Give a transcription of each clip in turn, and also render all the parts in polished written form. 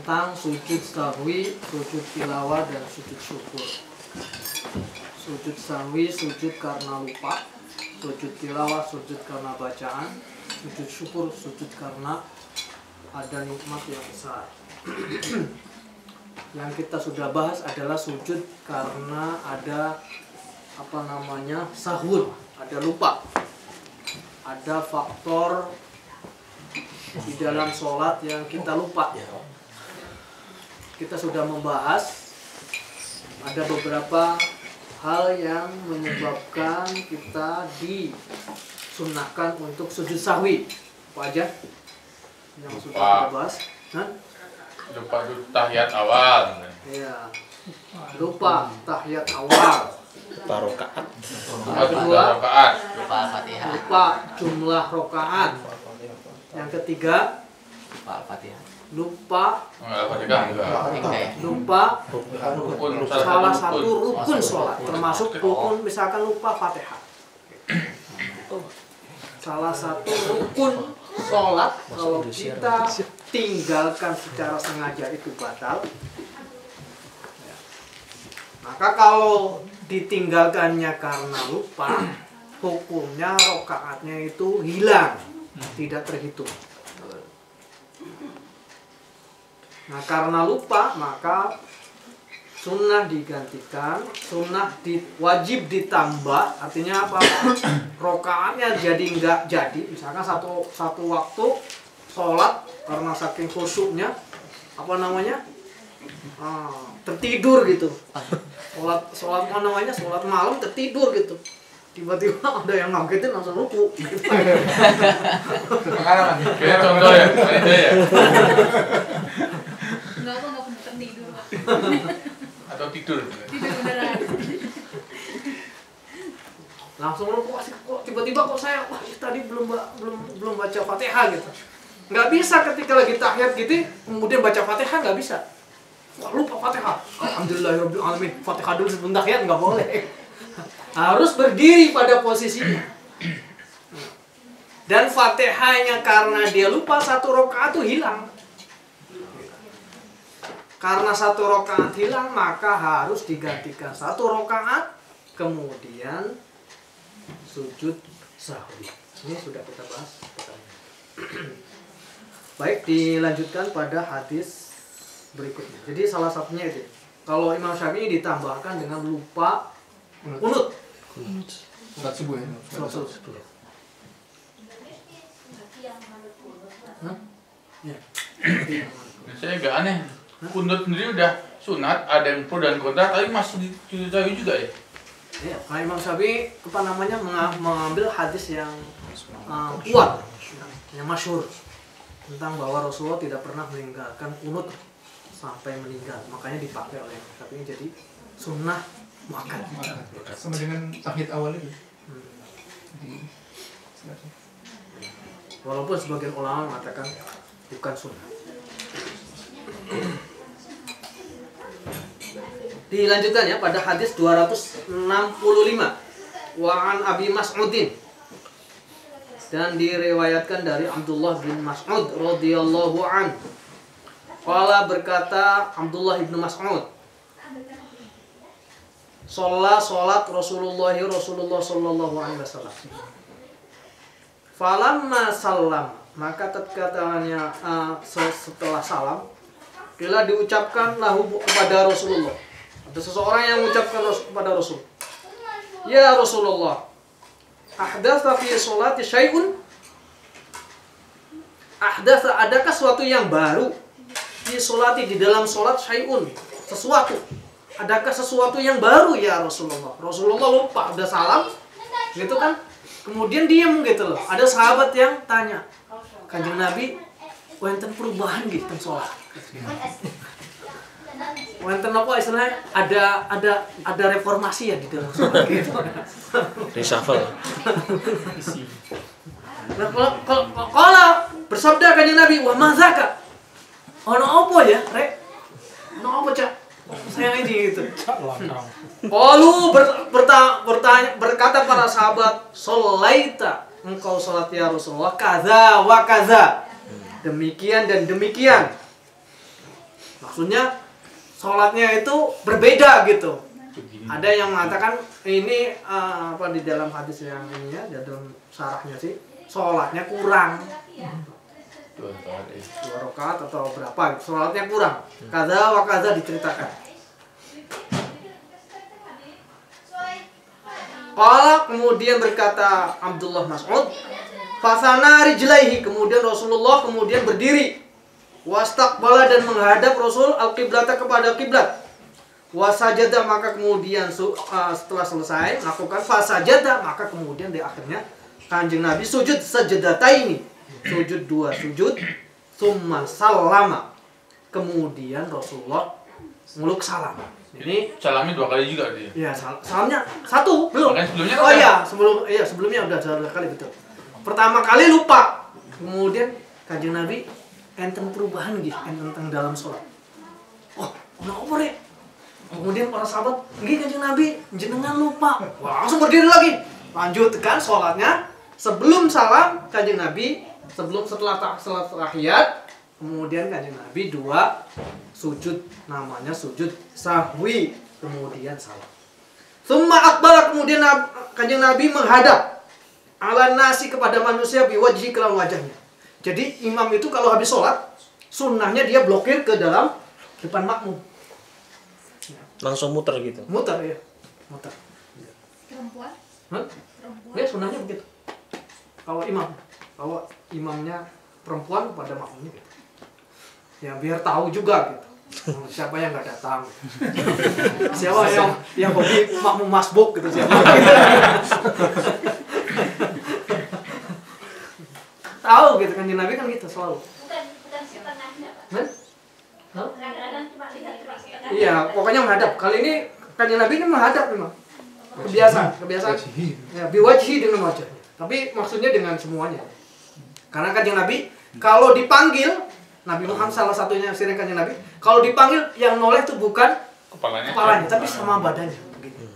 tentang sujud sahwi, sujud tilawah, dan sujud syukur. Sujud sahwi, sujud karena lupa. Sujud tilawah, sujud karena bacaan. Sujud syukur, sujud karena ada nikmat yang besar. Yang kita sudah bahas adalah sujud karena ada sahur, ada lupa, ada faktor di dalam sholat yang kita lupa. Kita sudah membahas ada beberapa hal yang menyebabkan kita disunnahkan untuk sujud sahwi. Apa aja yang sudah kita bahas? Lupa tahiyat awal. Ya, lupa tahiyat awal. Lupa rokaat. Lupa Fatihah. Lupa jumlah rokaat. Yang ketiga, Lupa Fatihah. lupa Rukun salah satu rukun sholat, termasuk rukun misalkan lupa Fatihah. Salah satu rukun sholat kalau kita tinggalkan secara sengaja itu batal. Maka kalau ditinggalkannya karena lupa, hukumnya rokaatnya itu hilang, tidak terhitung. Nah, karena lupa maka sunnah digantikan, wajib ditambah. Artinya apa? Rokaatnya jadi nggak jadi. Misalkan satu waktu sholat karena saking khusyuknya tertidur gitu. Sholat malam tertidur gitu. Tiba-tiba ada yang ngagetin langsung ruku. Kayak contoh ya, Enggak pernah tertidur, Pak. atau tidur. Tidur beneran. Langsung ruku, kok tiba-tiba saya tadi belum baca Fatihah gitu. Nggak bisa ketika lagi tahiyat gitu kemudian baca Fatihah, nggak bisa. Wah, lupa Fatihah. Alhamdulillahirabbil alamin. Fatihah dulu sebelum tahiyat nggak boleh. Harus berdiri pada posisinya. Dan Fatihahnya karena dia lupa satu rakaat itu hilang. Karena satu rakaat hilang maka harus digantikan satu rakaat kemudian sujud sahwi. Ini sudah kita bahas. Baik, dilanjutkan pada hadis berikutnya. Jadi salah satunya itu. Kalau Imam Syafi'i ditambahkan dengan lupa kunut. Salat subuh ya. Salat subuh. Ya. Saya agak aneh. Kunut sendiri udah sunat, ada yang pro dan kontra, tapi masih dicari juga ya. Ya, Imam Syafi'i mengambil hadis yang kuat, yang masyhur tentang bahwa Rasulullah tidak pernah meninggalkan kunut sampai meninggal. Makanya dipakai oleh Imam Syafi'i jadi sunnah muakkad. Sama dengan tahiyat awal itu. Walaupun sebagian ulama mengatakan bukan sunnah. Dilanjutkan ya pada hadis 265. Wa an Abi Mas'udin. Dan diriwayatkan dari Abdullah bin Mas'ud radhiyallahu an. Qala berkata Abdullah bin Mas'ud, Sholat Rasulullah sallallahu alaihi wasallam. Falamma sallam, maka tatkala setelah salam, bila diucapkan lahu kepada Rasulullah. Ada seseorang yang mengucapkan kepada Rasul, ya Rasulullah, ahdatsa fi sholati syai'un? Ahdatsa, adakah sesuatu yang baru fi sholati, di dalam sholat, syai'un, sesuatu? Adakah sesuatu yang baru ya Rasulullah? Rasulullah lupa, udah salam gitu kan, kemudian diam gitu loh. Ada sahabat yang tanya, Kanjeng Nabi, wonten perubahan gitu sholat? Wonten apa istilahnya? Ada reformasi ya di dalam sholat gitu. Reshuffle. Nah, kalau bersabda Kanjeng Nabi, wa mazaka? Ono apa ya, Rek? Ono apa, Cak? Saya ini gitu. Qalu berkata para sahabat, "Sholaita, engkau salat ya Rasulullah, kaza wa kaza." Demikian dan demikian. Maksudnya sholatnya itu berbeda gitu. Begini. Ada yang mengatakan ini apa di dalam hadis yang ini ya, di dalam syarahnya sih, sholatnya kurang. 2 rakaat, 2 rakaat atau berapa gitu. Sholatnya kurang. Kaza wa kaza diceritakan. Qala kemudian berkata Abdullah Mas'ud, fasana rijlaihi, kemudian Rasulullah kemudian berdiri. Wastaqbala dan menghadap Rasul al-qiblata kepada kiblat. Wasajada maka kemudian setelah selesai melakukan fasajada maka kemudian di akhirnya Kanjeng Nabi sujud sajadataini. Sujud 2 sujud, summa sallama. Kemudian Rasulullah meluk salam. Ini salamnya 2 kali juga dia. ya salamnya 1 belum. Makanya sebelumnya Oh kan iya, sebelumnya udah 2 kali betul. Pertama kali lupa. Kemudian Kanjeng Nabi enten perubahan gitu, enten dalam sholat. Oh, kenapa ya? Kemudian para sahabat, nggih Kanjeng Nabi, jenengan lupa. Wah, langsung berdiri lagi. Lanjutkan sholatnya. Sebelum salam Kanjeng Nabi, setelah tahiyat, kemudian Kanjeng Nabi 2 sujud, namanya sujud sahwi, kemudian salam. Summa akbala, kemudian Kanjeng Nabi menghadap ala nasi kepada manusia biwajhi kelawan wajahnya. Jadi imam itu kalau habis sholat, sunnahnya dia blokir ke dalam depan makmum. Langsung muter gitu. Muter ya, muter. Perempuan? Hah? Perempuan? Ya sunnahnya begitu. Kalau imamnya perempuan kepada makmumnya gitu. Ya biar tahu juga gitu. Siapa yang nggak datang? Siapa yang hobi makmum masbuk gitu siapa? Tahu gitu kan Nabi kan gitu selalu. Bukan setengahnya, Pak. Hah? Hah? Kadang-kadang cuma lihat setengah. Iya, pokoknya menghadap. Kali ini Kanjeng Nabi ini menghadap memang. Kebiasaan. Wajhi. Ya, biwajhi dengan wajahnya. Tapi maksudnya dengan semuanya. Karena Kanjeng Nabi kalau dipanggil, Nabi Muhammad salah satunya sering Kanjeng Nabi, kalau dipanggil yang noleh itu bukan kepalanya, tapi sama badannya begitu.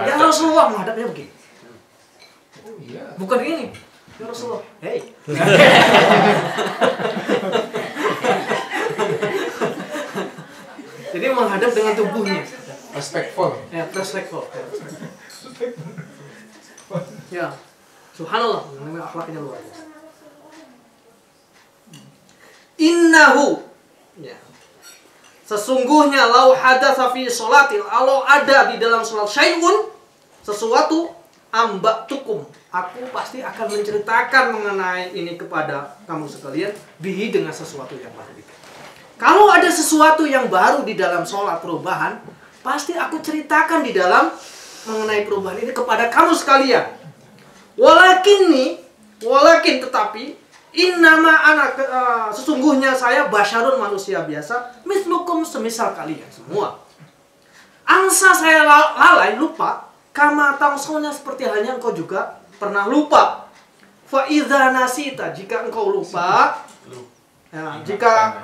Ya Rasulullah menghadapnya begini. Oh iya. Bukan ini. Ya Rasulullah. Hey. Jadi menghadap dengan tubuhnya. Respectful. Ya, respectful. Ya. Subhanallah, namanya akhlaknya luar biasa. Innahu, ya. Sesungguhnya lau hadatsa fi sholatil, kalau ada di dalam salat syai'un sesuatu, ambatukum, aku pasti akan menceritakan mengenai ini kepada kamu sekalian, bihi dengan sesuatu yang baru. Kalau ada sesuatu yang baru di dalam sholat perubahan, pasti aku ceritakan di dalam mengenai perubahan ini kepada kamu sekalian. Walakin tetapi innama anak sesungguhnya saya basyarun manusia biasa, mislukum semisal kalian semua. Angsa saya lalai lupa, kama tangsona seperti halnya engkau juga pernah lupa. Fa idza nasita, jika engkau lupa, ya, jika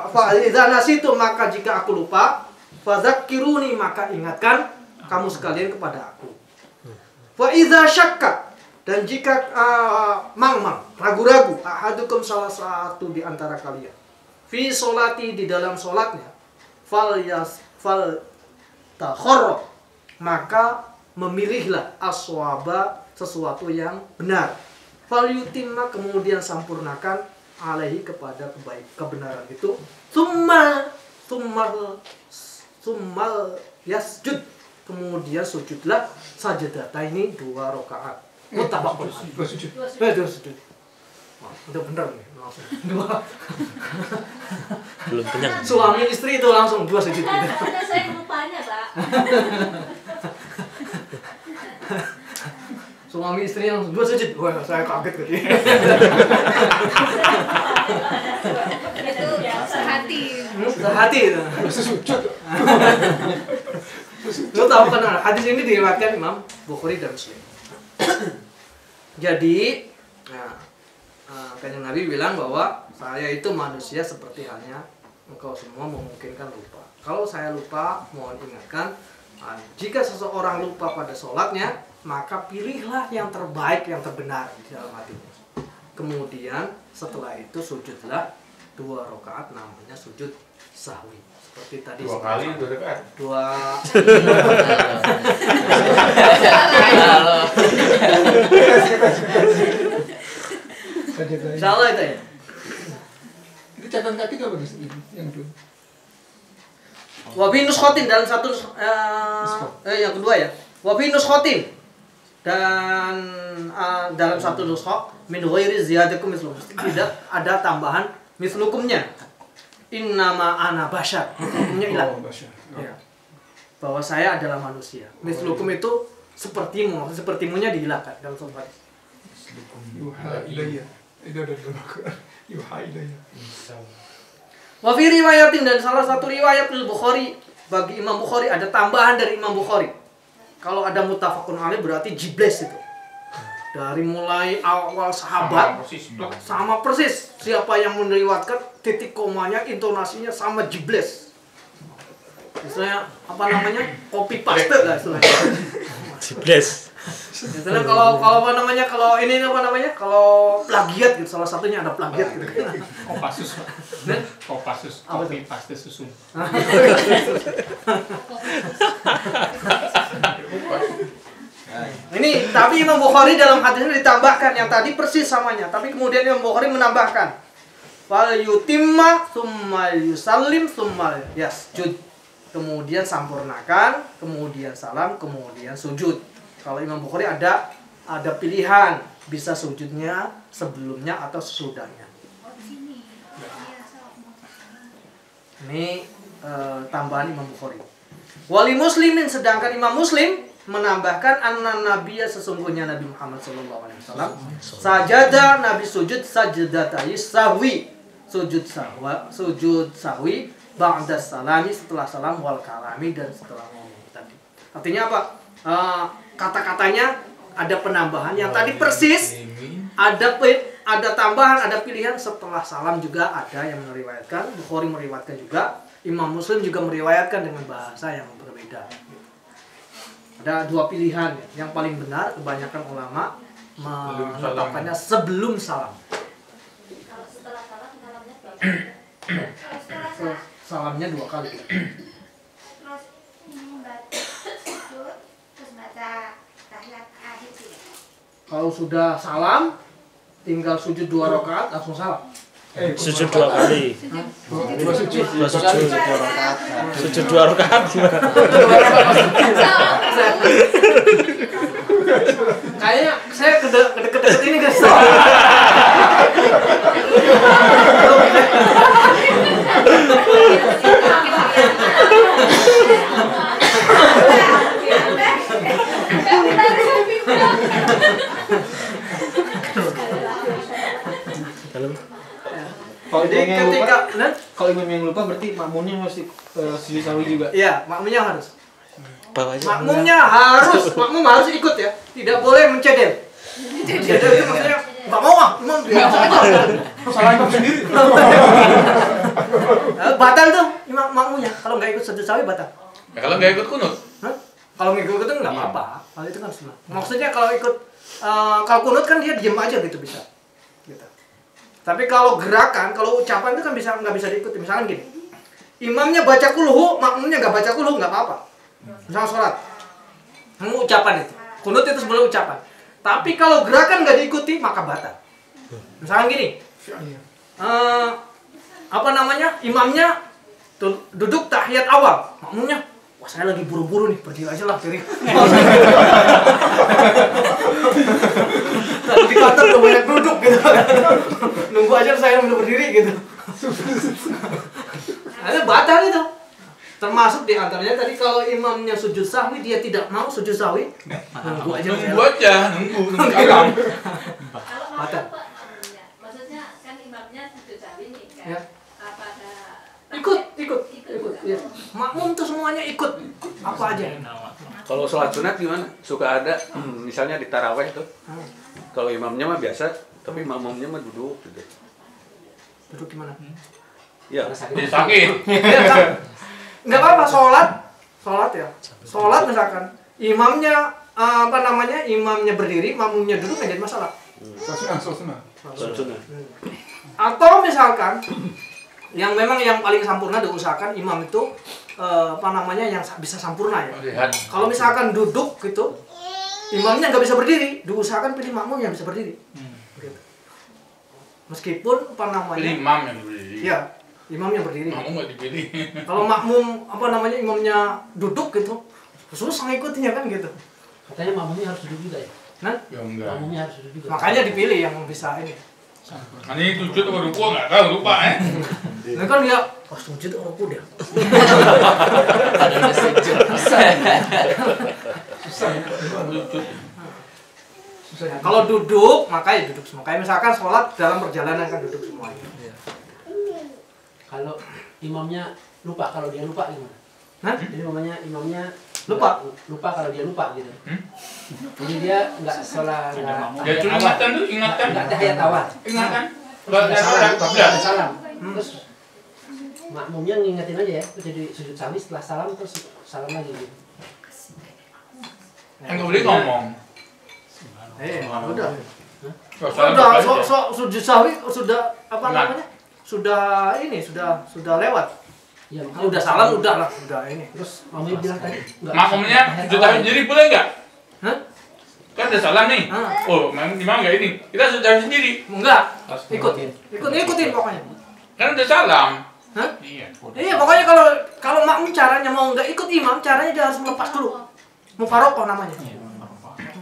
fa idza nasitu, maka jika aku lupa, fadzakiruni, maka ingatkan kamu sekalian kepada aku. Fa idza syakka, dan jika ragu-ragu, ahadukum salah satu di antara kalian, fi sholati, di dalam sholatnya, fal takhorro, maka memilihlah aswaba, sesuatu yang benar. Fal yutimma, kemudian sampurnakan alaihi, kepada kebenaran itu. Summal yasjud, kemudian sujudlah sajadataini 2 rakaat. Muttafaqun. 2 sujud. 2 sujud. Wah, udah bener nih langsung. 2. Belum kenyang. Suami istri itu langsung 2 sujud gitu. Ada saya lupanya, Pak. Suami istri langsung 2 sujud. Wah, saya kaget tadi. Itu sehati. Sehati itu. Sesujud. Lu tahu kan hadis ini diriwayatkan Imam Bukhari dan Muslim. Jadi, Kanjeng Nabi bilang bahwa saya itu manusia seperti halnya engkau semua, memungkinkan lupa. Kalau saya lupa, mohon ingatkan. Jika seseorang lupa pada sholatnya, maka pilihlah yang terbaik, yang terbenar di dalam hatinya. Kemudian setelah itu sujudlah 2 rakaat, namanya sujud sahwi. Seperti tadi 2 kali udah dekat. 2 Insyaallah itu ya. Itu catatan kaki itu apa Gus? Yang itu. Wa fi nuskhatin dalam satu yang kedua ya. Wa fi nuskhatin dan dalam satu nuskha min ghairi ziyadakum mislum. Tidak ada tambahan mislukumnya. Innama ana bashar. Hukumnya hilang. Oh, Basyar. Ya. Bahwa saya adalah manusia. Mislukum itu sepertimu, sepertimunya dihilangkan dalam surat. Yuha ilayya. Itu ada dalam Al-Quran. Yuha ilayya. Wa fi riwayatin dan salah satu riwayat Bukhari bagi Imam Bukhari ada tambahan dari Imam Bukhari. Kalau ada muttafaqun alaih berarti jibles itu. Dari mulai awal sahabat sama persis siapa yang meriwayatkan titik komanya intonasinya sama jibles. Misalnya apa namanya? Copy paste lah istilahnya. Jibles. Misalnya kalau apa namanya? Kalau ini apa namanya? Kalau plagiat gitu, salah satunya ada plagiat gitu. Kopassus, Nah, Kopassus, Apa copy paste susu. Ini tapi Imam Bukhari dalam hadisnya ditambahkan yang tadi persis samanya, tapi kemudian Imam Bukhari menambahkan wal yutimma tsumma yusallim tsumma yasjud. Kemudian sampurnakan, kemudian salam, kemudian sujud. Kalau Imam Bukhari ada pilihan, bisa sujudnya sebelumnya atau sesudahnya. Ini tambahan Imam Bukhari. Wali Muslimin, sedangkan Imam Muslim menambahkan anna nabiyya sesungguhnya Nabi Muhammad SAW sajada, Nabi sujud sajdatai sahwi, sujud sahwi ba'da salami, setelah salam, wal kalami, dan setelah ngomong tadi. Artinya apa? Kata-katanya ada penambahan yang tadi persis, ada tambahan, ada pilihan. Setelah salam juga ada yang meriwayatkan, Bukhari meriwayatkan juga, Imam Muslim juga meriwayatkan dengan bahasa yang berbeda. Ada 2 pilihan. Yang paling benar kebanyakan ulama menetapkannya sebelum salam. Kalau setelah salam, salamnya berapa? Salamnya 2 kali. Terus sujud, terus baca tahiyat akhir sih. Kalau sudah salam, tinggal sujud 2 rakaat langsung salam. Sujud 2 kali. Dua sujud. Sujud 2 rakaat gimana? Kayaknya saya kedeket ini guys. Kalau Jadi imam yang ketika lupa, kalau imam yang lupa berarti makmumnya harus sujud sahwi juga. iya, makmumnya harus. Bawa aja. Makmum harus ikut ya. Tidak boleh mencedel. Mencedel itu maksudnya enggak mau imam dia. Salah imam sendiri. Batal tuh makmumnya kalau nggak ikut sujud sahwi batal. Ya, kalau nggak ikut kunut, Hah? Kalau nggak ikut itu nggak apa-apa. Kalau itu kan sunnah. Maksudnya kalau ikut kalau kunut kan dia diem aja gitu bisa. Gitu. Tapi kalau gerakan, kalau ucapan itu kan nggak bisa diikuti. Misalkan gini, imamnya baca kulhu, makmumnya nggak baca kulhu nggak apa-apa. Misalnya sholat, kamu ucapan itu, kunut itu sebenarnya ucapan. Tapi kalau gerakan nggak diikuti maka batal. Misalkan gini, imamnya duduk tahiyat awal, makmumnya, wah saya lagi buru-buru nih, pergi aja lah kiri. Kalau di kantor udah banyak duduk gitu. Nunggu aja saya udah berdiri gitu. Ada batal itu. Termasuk di antaranya tadi kalau imamnya sujud sahwi, dia tidak mau sujud sahwi, nunggu aja. nunggu Kalau mau Batal. Pak, maksudnya kan imamnya sujud sahwi nih kan. Ya. Apa ada Ikut. Ya. Makmum tuh semuanya ikut. Apa aja. Kalau sholat sunat gimana? Suka ada, misalnya di taraweh tuh. Kalau imamnya mah biasa, tapi makmumnya mah duduk gitu. Duduk gimana? Ya. jadi sakit. Ya, kan? Nggak apa-apa, sholat ya. Sholat misalkan imamnya imamnya berdiri, makmumnya duduk nggak jadi masalah. Sholat sunat. Sholat sunat. Atau misalkan yang memang yang paling sampurna diusahakan imam itu yang bisa sampurna ya. Lihat. Kalau misalkan duduk gitu, imamnya nggak bisa berdiri, diusahakan pilih makmum yang bisa berdiri. Gitu. Meskipun Pilih imam yang berdiri. Ya, imam yang berdiri. Makmum nggak dipilih. Kalau makmum imamnya duduk gitu, susah ngikutinnya kan gitu. Katanya makmumnya harus duduk juga ya? Nah, Ya enggak. Makmumnya harus duduk juga. makanya dipilih yang bisa ini. Ini sujud atau ruku nggak tahu, lupa Nah kan dia, sujud orang kuda. Kalau duduk, makanya duduk semua. Kayak misalkan sholat dalam perjalanan kan duduk semuanya. Kalau imamnya lupa, kalau dia lupa gimana? Hah? Jadi imamnya Lupa? lupa kalau dia lupa gitu. Jadi dia nggak sholat, Ya cuma ingatan tuh, ingatan. nggak tahiyat awal. Ingatan. Ada salam. Terus makmumnya ngingetin aja ya, terus jadi sujud sawi setelah salam terus salam lagi gitu. Yang nggak boleh ngomong. Udah. Kalau salam Udah, apa aja. sujud sahwi sudah apa Nah. namanya? Sudah lewat. Ya, Udah salam udah lah, udah ini. Terus makmumnya bilang tadi nggak Makmumnya tahiyat sujud awal. tahun sendiri boleh nggak? Hah? Kan udah salam nih. Oh, memang nggak ini. Kita sujud tahun sendiri. Enggak. Ikutin pokoknya. Kan udah salam. Hah? Iya. Iya, pokoknya kalau makmum caranya mau nggak ikut imam, caranya dia harus melepas dulu. Mufarokoh namanya.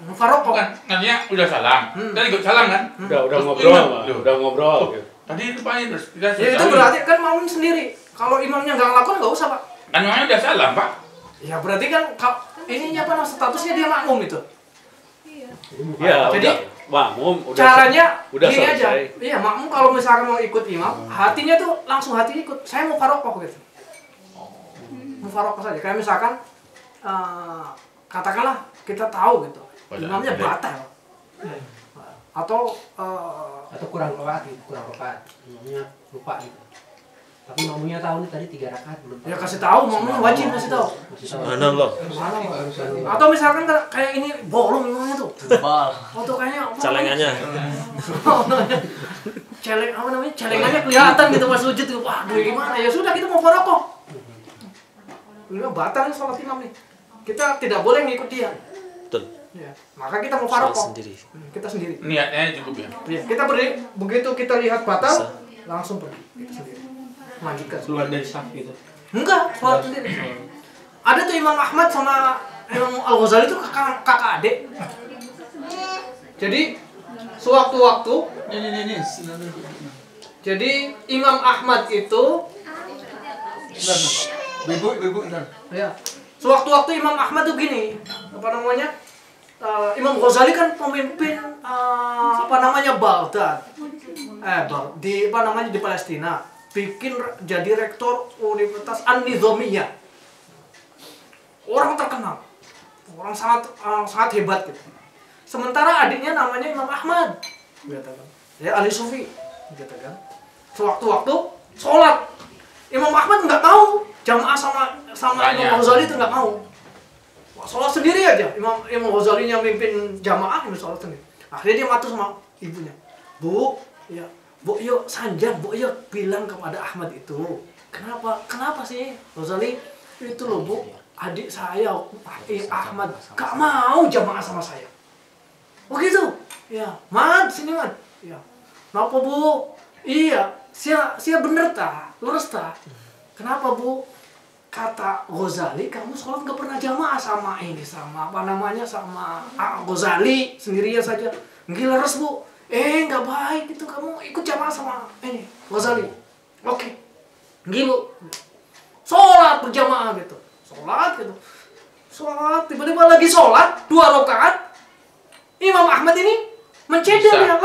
Mufarokoh. Bukan, nantinya udah salam. Kita ikut salam kan? Udah Terus ngobrol, ingat, Pak. loh. Udah ngobrol. gitu. Tadi lupain terus kita Ya sujud itu tahun. berarti kan makmum sendiri. Kalau imamnya nggak ngelakuin nggak usah, Pak. Kan memangnya udah salam, Pak. Ya berarti kan ininya apa statusnya dia makmum itu. Ya, Jadi, udah makmum, udah Caranya udah gini aja. selesai. Iya, makmum kalau misalkan mau ikut imam, hatinya tuh langsung hati ikut. Saya mau farokoh gitu. Mau farokoh saja. Kayak misalkan katakanlah kita tahu gitu. Imamnya batal. Atau kurang rokaat gitu, imamnya lupa gitu. Tapi makmumnya tahu nih tadi 3 rakaat belum. ya kasih tahu, makmum wajib kasih tahu. Mana loh? Mana, Pak? Atau misalkan kayak ini bolong imamnya tuh. Atau kayaknya Celengannya. Celengannya kelihatan gitu pas sujud tuh. Waduh, gimana? Ya sudah kita mau farokoh. Ini batal nih sholat imam nih. Kita tidak boleh ngikut dia. Betul. Ya. Maka kita mau Sholat farokoh. sendiri. Kita sendiri. Niatnya cukup ya. Ya, kita berdiri, begitu kita lihat batal, Bisa. langsung pergi. Kita sendiri. Lanjutkan. Keluar dari saf gitu. Enggak, sholat sendiri. Ada tuh Imam Ahmad sama Imam Al-Ghazali itu kakak adik. Jadi sewaktu-waktu, Ini. jadi Imam Ahmad itu, Ibu, ntar. ya, sewaktu-waktu Imam Ahmad tuh gini, apa namanya? Imam Ghazali kan pemimpin Baghdad, di Palestina, jadi rektor Universitas An-Nizamiyah, orang terkenal, orang sangat hebat gitu. Sementara adiknya namanya Imam Ahmad, gitu kan, ya ahli sufi, gitu kan. Sewaktu-waktu sholat, Imam Ahmad nggak mau jamaah sama Imam Ghazali itu nggak mau. Sholat sendiri aja, Imam Ghazali yang mimpin jamaah, Imam sholat sendiri. Akhirnya dia matur sama ibunya, Bu, yuk Sanjang, Bu, yuk bilang kepada Ahmad itu, kenapa sih Ghazali itu loh, Bu, adik saya Ahmad gak mau jamaah sama saya. Oh gitu, ya, Mad, sini Mad, ya, kenapa Bu? Iya, sia bener ta, lurus ta. Kenapa Bu? Kata Ghazali, kamu sholat gak pernah jamaah sama Ghazali sendirian saja. Gila res Bu. Gak baik itu, kamu ikut jamaah sama Ghazali. Oke. Gila. Sholat berjamaah gitu. Sholat, tiba-tiba lagi sholat 2 rakaat. Imam Ahmad ini menceder ya,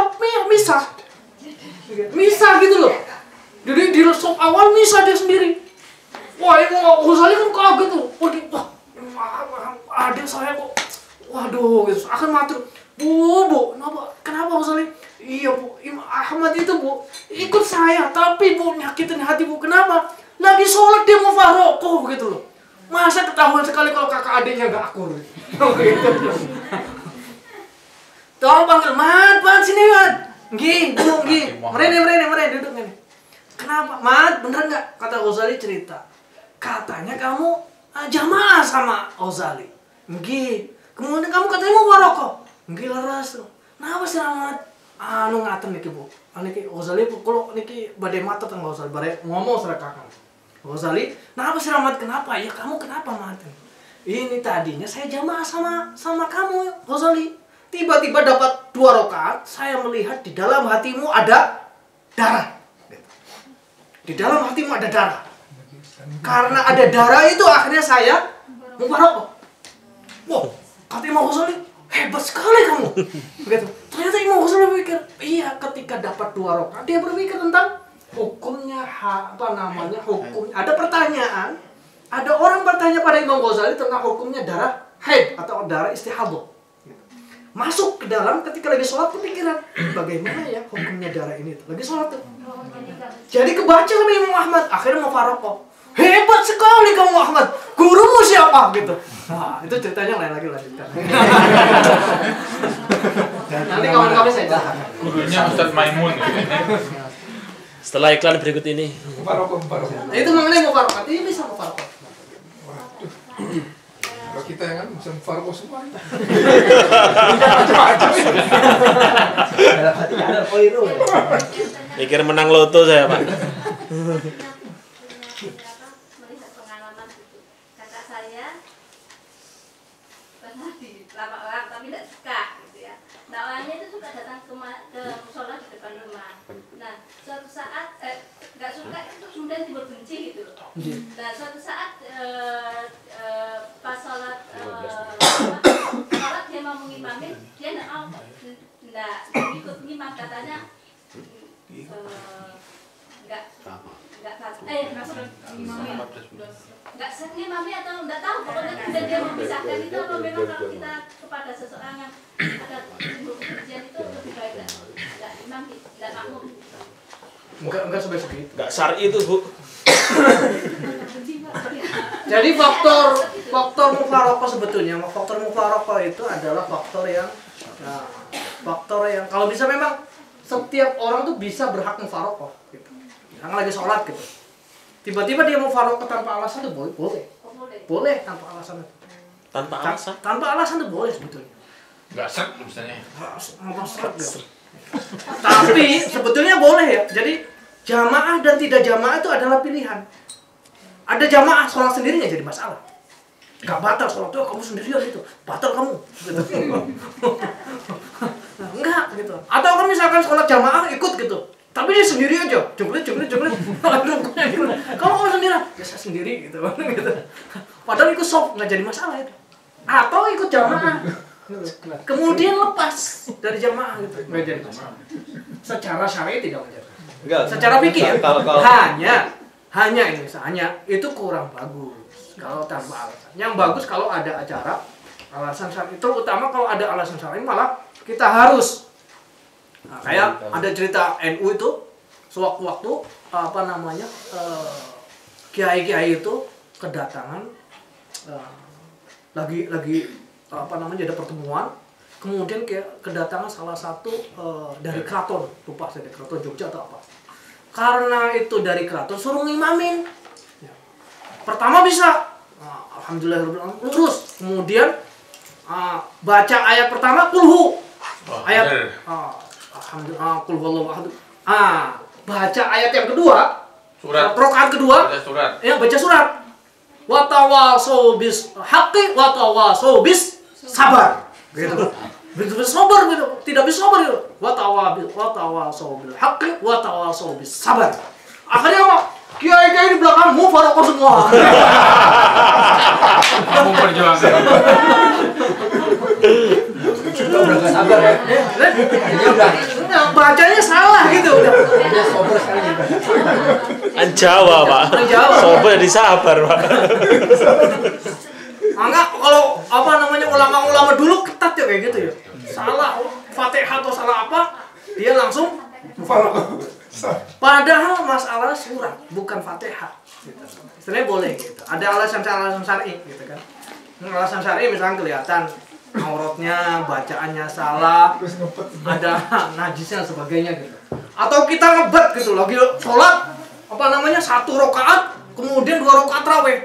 misah gitu loh. Jadi di resop awal misah dia sendiri. Wah, Imam Ghazali kan kaget tuh. Wah, adik saya kok, waduh, gitu. Akan matur, Bu, kenapa Ghazali? Iya Bu, Imam Ahmad itu Bu, ikut saya, tapi Bu, nyakitin hati Bu, kenapa? Lagi sholat dia mau farokoh gitu loh. Masa ketahuan sekali kalau kakak adiknya gak akur gitu. Tolong panggil, Mat, sini Mat. Nggih, Bu, nggih. Merene, duduk nih. Kenapa? Mat, bener nggak? Kata Ghazali cerita. Katanya kamu jamaah sama Ghazali. Nggih. Kemudian kamu katanya mau warokok. Nggih leres. Kenapa sih Mat? Anu ngaten niki Bu. Niki Ghazali kalau niki badai mata teng Ghazali bare ngomong serakakan. Ghazali, kenapa sih Mat? Kenapa? Ya kamu kenapa Mat? Ini tadinya saya jamaah sama kamu Ghazali. Tiba-tiba dapat 2 rakaat, saya melihat di dalam hatimu ada darah. Di dalam hatimu ada darah. Karena ada darah itu akhirnya saya mubarokah. Wow, kata Imam Ghazali, hebat sekali kamu. Begitu. Ternyata Imam Ghazali berpikir, iya ketika dapat 2 rakaat dia berpikir tentang hukumnya hukumnya. Ada pertanyaan, ada orang bertanya pada Imam Ghazali tentang hukumnya darah haid atau darah istihadah. Masuk ke dalam ketika lagi sholat kepikiran, bagaimana ya hukumnya darah ini tuh. Lagi sholat tuh. Jadi kebaca sama Imam Ahmad, akhirnya mau faraqah. Hebat sekali kamu Ahmad, gurumu siapa gitu. Nah, itu ceritanya lain lagi lanjutkan. Nanti kawan-kawan saya bahas. Gurunya Ustadz Maimun gitu. Setelah iklan berikut ini. Mufaraqah. Nah, itu mengenai mufaraqah, ini bisa mufaraqah. Kalau kita yang kan bisa mufaraqah semua. Dalam hati ada keliru. Mikir menang loto saya, Pak. Melihat pengalaman itu. Kakak saya pernah di lama orang tapi tidak suka gitu ya. Nah orangnya itu suka datang ke musola di depan rumah. Nah suatu saat nggak suka itu kemudian timbul benci gitu. Nah suatu saat pas sholat dia mau mengimamin, dia nggak ikut ngimam, katanya nggak sering ngimami atau nggak tahu, pokoknya kemudian dia memisahkan itu apa memang kalau kita kepada seseorang yang ada timbul kebencian itu lebih baik nggak imam, nggak makmum. Enggak sebaik itu. Enggak syar'i itu, Bu. Jadi faktor mufaraqah sebetulnya, faktor mufaraqah itu adalah faktor yang kalau bisa memang setiap orang tuh bisa berhak mufaraqah gitu. Yang lagi sholat gitu. Tiba-tiba dia mufaraqah tanpa alasan tuh boleh. Boleh tanpa alasan. Tanpa alasan? Tanpa alasan tuh boleh sebetulnya. Enggak seret misalnya. Ngomong seret gitu. Tapi sebetulnya boleh ya. Jadi jamaah dan tidak jamaah itu adalah pilihan. Ada jamaah sholat sendiri nggak jadi masalah. Nggak batal sholat tuh kamu sendirian gitu. Batal kamu. Gitu. Nah, enggak gitu. Atau kan misalkan sholat jamaah ikut gitu. Tapi dia sendiri aja. Jungklit. Kamu sendirian. Ya saya sendiri gitu. Padahal ikut soft nggak jadi masalah itu. Atau ikut jamaah. Kemudian lepas dari jamaah gitu. Nggak jadi masalah. Secara syar'i tidak menjadi. Enggak. Secara pikir kalau hanya ini itu kurang bagus kalau tanpa alasan. Yang bagus kalau ada acara alasan syar'i, terutama kalau ada alasan syar'i malah kita harus. Nah, kayak ada cerita NU itu sewaktu-waktu kiai-kiai itu kedatangan lagi ada pertemuan, kemudian kedatangan salah satu dari keraton, lupa saya dari keraton Jogja atau apa. Karena itu dari keraton suruh ngimamin. Pertama bisa, alhamdulillah lurus. Kemudian baca ayat pertama kulhu. Ayat alhamdulillah kulhu Allah. Baca ayat yang kedua, Surat. Rakaat kedua, ya baca surat. Wa tawasau bis haqqi wa tawasau bis sabar. Gitu. Begitu sabar gitu, tidak bisa sabar gitu. Wa tawasau bil haqqi wa tawasau bis sabar. Akhirnya apa? Kiai-kiai di belakang mufaraqah semua. Kamu perjuangkan. Udah gak sabar ya. Ini udah Bacanya salah gitu udah. sober sekali nih. Kan Jawa, Pak. Jawa. Sober jadi sabar, Pak. Enggak, kalau ulama-ulama dulu ketat ya kayak gitu ya. Salah Fatihah atau salah apa, dia langsung mufaraqah. Padahal masalah surat bukan Fatihah. Gitu. Istilahnya boleh gitu. Ada alasan syar'i gitu kan. Alasan syar'i misalnya kelihatan auratnya, bacaannya salah, ada najisnya dan sebagainya gitu. Atau kita ngebet gitu lagi sholat satu rakaat, kemudian 2 rakaat tarawih.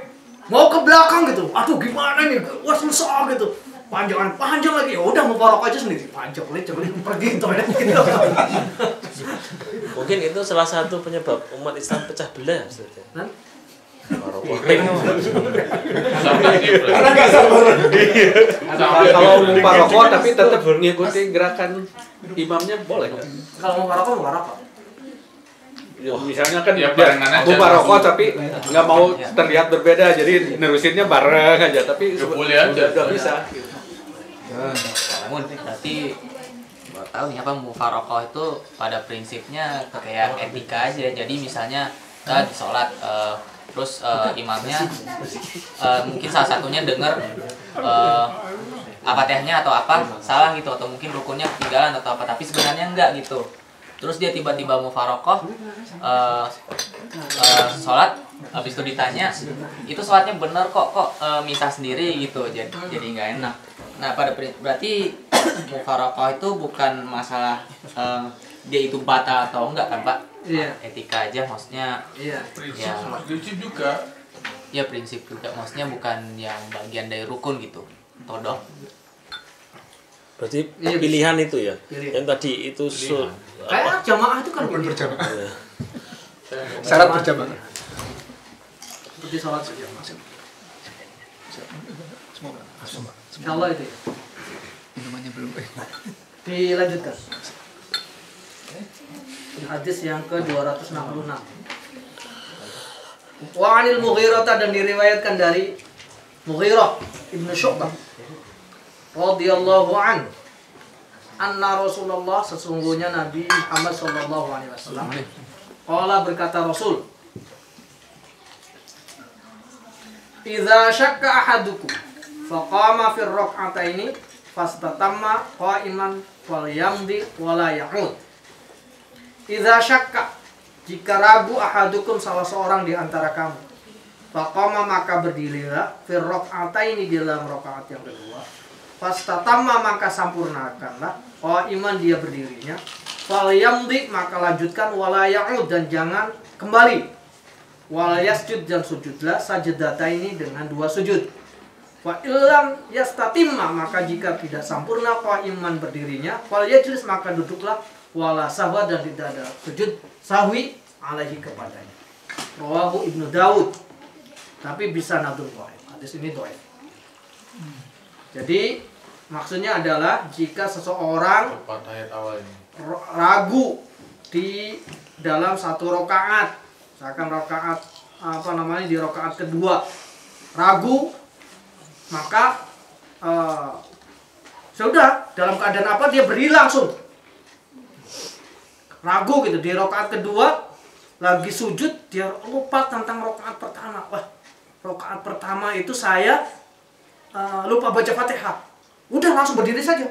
Mau ke belakang gitu. Aduh gimana nih? Wah susah gitu. Panjang lagi. Ya udah mufaraqah aja sendiri. Panjang pergi toilet gitu. Mungkin itu salah satu penyebab umat Islam pecah belah, Ustaz. Sampai di Karena nggak sabar. Kalau mufaraqah tapi tetap ngikuti gerakan imamnya boleh nggak? Kalau mufaraqah. Ya, misalnya kan Ya, dia barengan aja. mufaraqah tapi nggak mau terlihat berbeda, jadi nerusinnya bareng aja, tapi Ya, boleh aja. udah nggak bisa. Namun berarti baru tahu nih apa mufaraqah itu pada prinsipnya kayak etika aja. Jadi misalnya kita di sholat terus imamnya mungkin salah satunya dengar Al-Fatihahnya atau apa salah gitu, atau mungkin rukunnya ketinggalan atau apa, tapi sebenarnya enggak gitu. Terus dia tiba-tiba mufaraqah sholat, habis itu ditanya itu sholatnya bener kok misah sendiri gitu, jadi nggak enak. Nah berarti mufaraqah itu bukan masalah dia itu batal atau enggak kan Pak? Iya. Etika aja maksudnya. Iya. prinsip juga. Ya prinsip juga, maksudnya bukan yang bagian dari rukun gitu. Todok. Berarti Iya, pilihan itu ya. Pilihan. Yang tadi itu Kayak jamaah itu kan Rukun gini. berjamaah. Ya. Syarat berjamaah. Seperti sholat berjamaah. Semoga. Insyaallah itu ya. Minumannya belum. Dilanjutkan. Hadis yang ke-266. Wa 'anil Mughirah, dan diriwayatkan dari Mughirah Ibnu Syu'bah radhiyallahu anhu, anna Rasulullah, sesungguhnya Nabi Muhammad sallallahu alaihi wasallam, qala, berkata Rasul, idza syakka ahadukum faqama fi rak'ataini fastatamma qa'iman falyamdi wala ya'ud. Idza syakka, jika ragu ahadukum, salah seorang di antara kamu, faqama, maka berdirilah, fi rak'ataini, di dalam rakaat yang kedua, fastatamma, maka sampurnakanlah, qa'iman, dia berdirinya, falyamdi, maka lanjutkan, wala ya'ud, dan jangan kembali, wala yasjud, dan sujudlah, sajdataini, dengan 2 sujud. Fa illam yastatimma, maka jika tidak sempurna qa'iman, berdirinya, fal yajlis, maka duduklah, wala sahwa, dan tidak ada sujud sahwi alaihi, kepadanya. Rawahu Ibnu Daud, tapi bisa nadul dhaif. Hadis ini dhaif. Jadi maksudnya adalah jika seseorang ragu di dalam satu rakaat, misalkan rakaat di rakaat kedua ragu, maka sudah dalam keadaan apa, dia berdiri langsung. Ragu gitu di rakaat kedua lagi sujud, dia lupa tentang rakaat pertama. Wah, rakaat pertama itu saya lupa baca Fatihah. Udah langsung berdiri saja.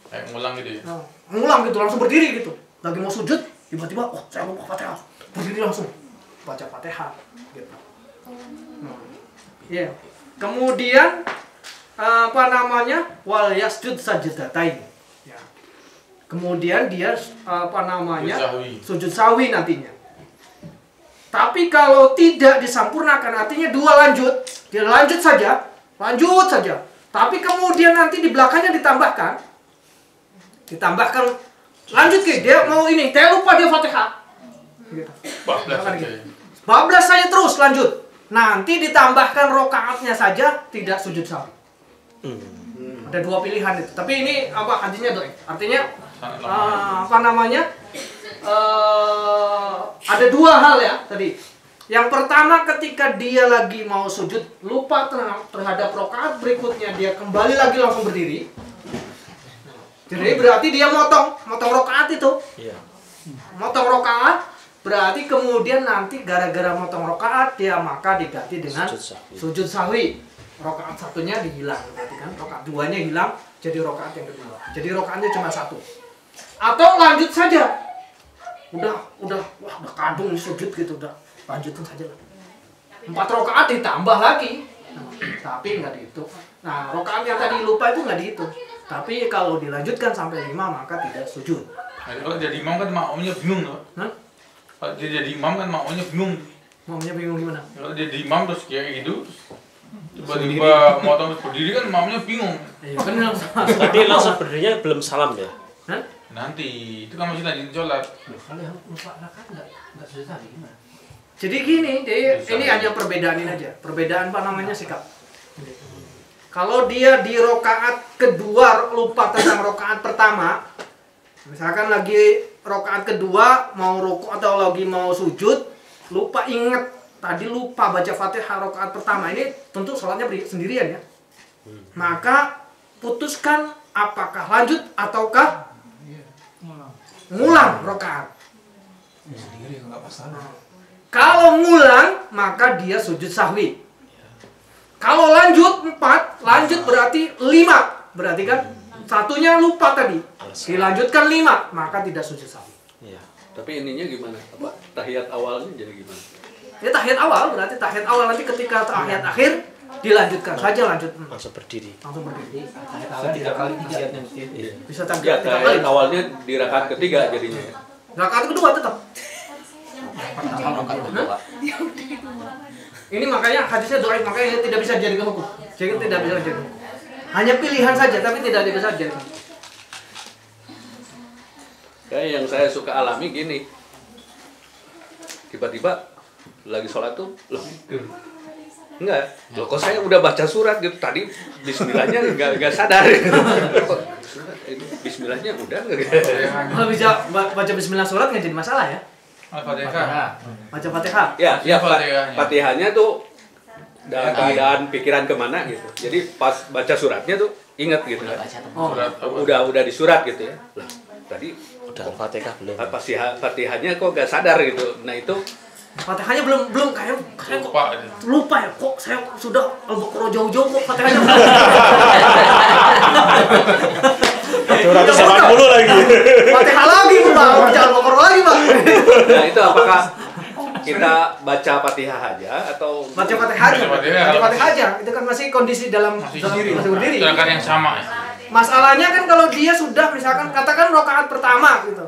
Kayak ngulang gitu ya. Ngulang gitu, langsung berdiri gitu. Lagi mau sujud, tiba-tiba saya lupa Fatihah. Berdiri langsung baca Fatihah gitu. Iya. Kemudian wal yasjud sajdatain. Ya. Kemudian dia sujud sahwi nantinya. Tapi kalau tidak disampurnakan, artinya 2 lanjut, dia lanjut saja. Tapi kemudian nanti di belakangnya ditambahkan lanjut ke dia mau ini, saya lupa dia Fatihah. Gitu. Bablas saja terus lanjut. Nanti ditambahkan rokaatnya saja, tidak sujud sahwi. Ada 2 pilihan itu. Tapi ini hadisnya dhaif. Artinya ada 2 hal ya tadi. Yang pertama, ketika dia lagi mau sujud lupa terhadap rokaat berikutnya, dia kembali lagi langsung berdiri. Jadi berarti dia motong rokaat itu. Iya. Motong rokaat berarti kemudian nanti gara-gara motong rokaat dia maka diganti dengan sujud sahwi. Rokaat satunya dihilang, berarti kan rokaat 2-nya hilang, jadi rokaat yang kedua. Jadi rokaatnya cuma 1. Atau lanjut saja. Udah kadung sujud gitu, udah lanjutin saja lah. 4 rokaat ditambah lagi, tapi nggak dihitung. Nah, rokaat yang tadi lupa itu nggak dihitung. Tapi kalau dilanjutkan sampai 5 maka tidak sujud. Nah, kalau jadi imam kan makmumnya bingung loh. Kalau dia jadi imam kan makmumnya bingung. Makmumnya bingung gimana? Kalau dia jadi imam terus kayak gitu, tiba-tiba motong berdiri kan makmumnya bingung. Iya kan langsung. Tapi langsung berdirinya belum salam ya? Hah? Nanti itu kan masih lanjutin sholat. Kalau yang lupa rakaat nggak susah gimana? Jadi gini, ini hanya perbedaan ini aja. Perbedaan apa namanya sikap. Kalau dia di rokaat kedua lupa tentang rokaat pertama, misalkan lagi rokaat kedua mau rukuk atau lagi mau sujud, lupa inget tadi lupa baca Fatihah rokaat pertama, ini tentu sholatnya sendirian ya. Maka putuskan apakah lanjut ataukah ngulang rokaat. Sendiri nggak masalah. Kalau ngulang maka dia sujud sahwi. Kalau lanjut 4, lanjut berarti 5. Berarti kan satunya lupa tadi. Dilanjutkan 5, maka tidak sujud sahwi. Iya. Tapi ininya gimana? Apa tahiyat awalnya jadi gimana? Ya tahiyat awal berarti tahiyat awal, nanti ketika tahiyat akhir dilanjutkan saja lanjut. Langsung berdiri. Langsung berdiri. Tahiyat awal 3 kali tahiyatnya mesti. Iya. Bisa Ya, tiga kali. tahiyat awalnya di rakaat ketiga jadinya. Rakaat kedua tetap. Rakaat kedua. Ini makanya hadisnya dhaif, makanya tidak bisa jadi hukum. Jadi tidak bisa jadi hukum. Hanya pilihan saja tapi tidak bisa jadi hukum. Kayak yang saya suka alami gini. Tiba-tiba lagi sholat tuh, loh, enggak, loh kok saya udah baca surat gitu, tadi bismillahnya enggak sadar gitu. Kok ini bismillahnya udah enggak gitu. Kalau bisa baca bismillah surat nggak jadi masalah ya. Al-Fatihah. Baca Fatihah. Ya, Fatihahnya. Fatihahnya tuh dalam keadaan pikiran kemana gitu. Jadi pas baca suratnya tuh inget gitu kan. Oh. Udah di surat gitu ya. Lah, tadi Udah Fatihah belum? Fatihahnya kok gak sadar gitu. Nah itu Fatihahnya belum kayak kok Lupa. lupa ya, kok saya sudah Al-Baqarah jauh-jauh kok Fatihahnya 280 lagi. Fatihah lagi Bang, baca Al-Baqarah lagi Bang. nah itu apakah kita baca Fatihah aja atau Baca Fatihah aja. Baca Fatihah aja. Itu kan masih kondisi dalam Masih berdiri. Gerakan yang sama ya. Masalahnya kan kalau dia sudah misalkan katakan rakaat pertama gitu.